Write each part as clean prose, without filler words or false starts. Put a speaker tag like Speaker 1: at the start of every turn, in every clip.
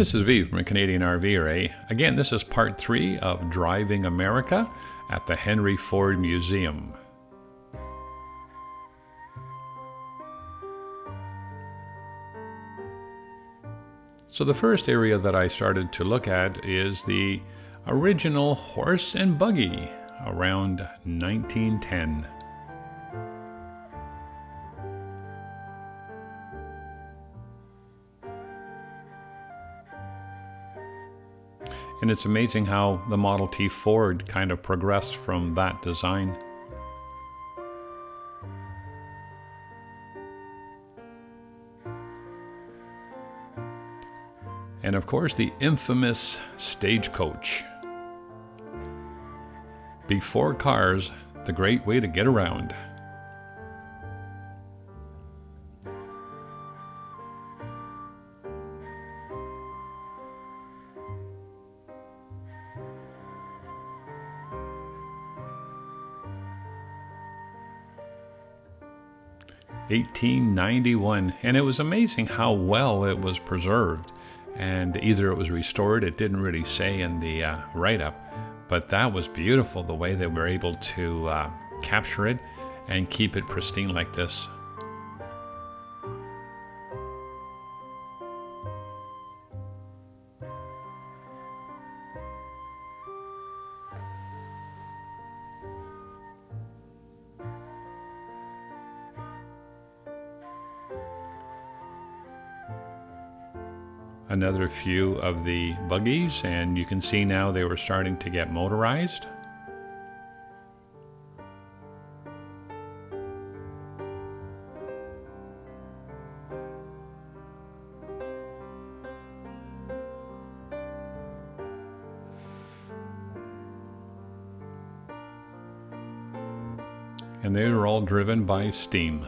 Speaker 1: This is V from a Canadian RVer. Again, this is part 3 of Driving America at the Henry Ford Museum. So the first area that I started to look at is the original horse and buggy around 1910. And it's amazing how the Model T Ford kind of progressed from that design. And of course, the infamous stagecoach. Before cars, the great way to get around. (1891), and it was amazing how well it was preserved. And either it was restored, it didn't really say in the write-up, but that was beautiful, the way they were able to capture it and keep it pristine like this. Another few of the buggies, and you can see now they were starting to get motorized. And they were all driven by steam.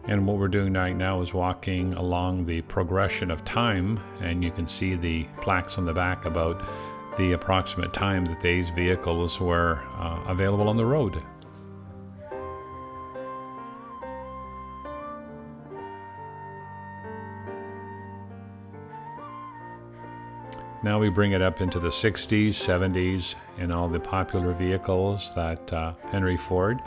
Speaker 1: And what we're doing right now is walking along the progression of time, and you can see the plaques on the back about the approximate time that these vehicles were available on the road. Now we bring it up into the 60s, 70s, and all the popular vehicles that Henry Ford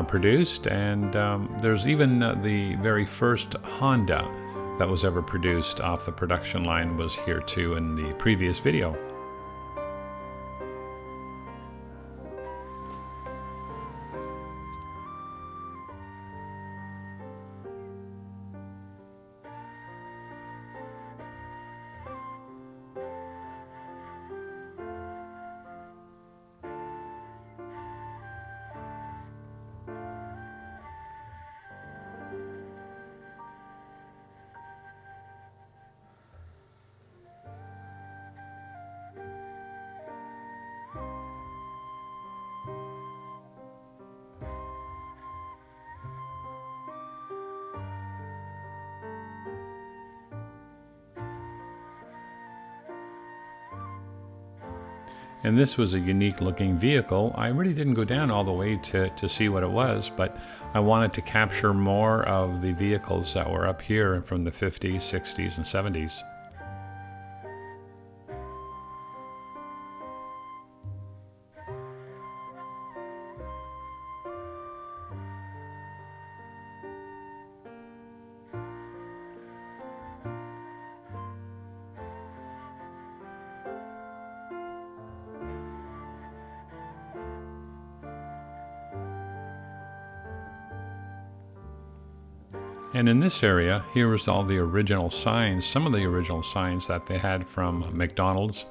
Speaker 1: produced, and there's even the very first Honda that was ever produced off the production line was here too in the previous video. And this was a unique looking vehicle. I really didn't go down all the way to see what it was, but I wanted to capture more of the vehicles that were up here from the 50s, 60s, and 70s. And in this area, here was all the original signs, some of the original signs that they had from McDonald's.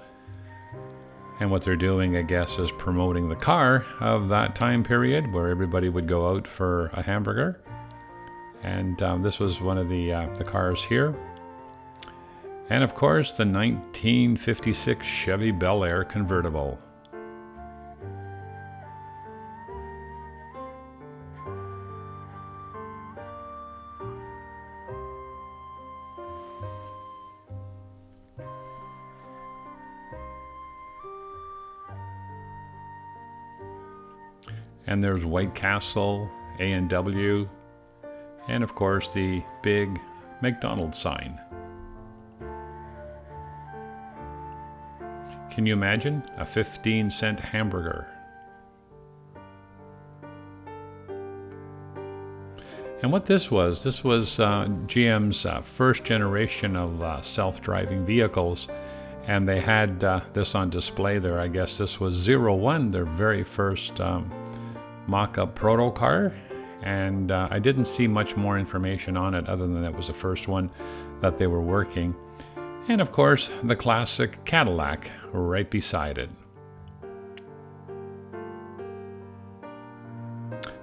Speaker 1: And what they're doing, I guess, is promoting the car of that time period where everybody would go out for a hamburger. And this was one of the cars here. And of course, the 1956 Chevy Bel Air convertible. And there's White Castle, A&W, and of course the big McDonald's sign. Can you imagine a 15-cent hamburger? And what this was GM's first generation of self-driving vehicles, and they had this on display there. I guess this was 01, their very first mock-up proto car, and I didn't see much more information on it other than it was the first one that they were working. And of course, the classic Cadillac right beside it.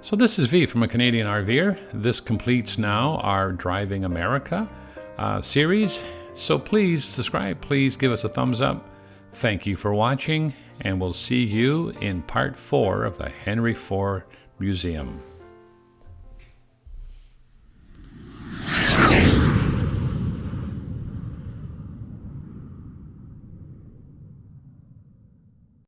Speaker 1: So this is V from A Canadian RVer. This completes now our Driving America series. So please subscribe, please give us a thumbs up. Thank you for watching, and we'll see you in part 4 of the Henry Ford Museum.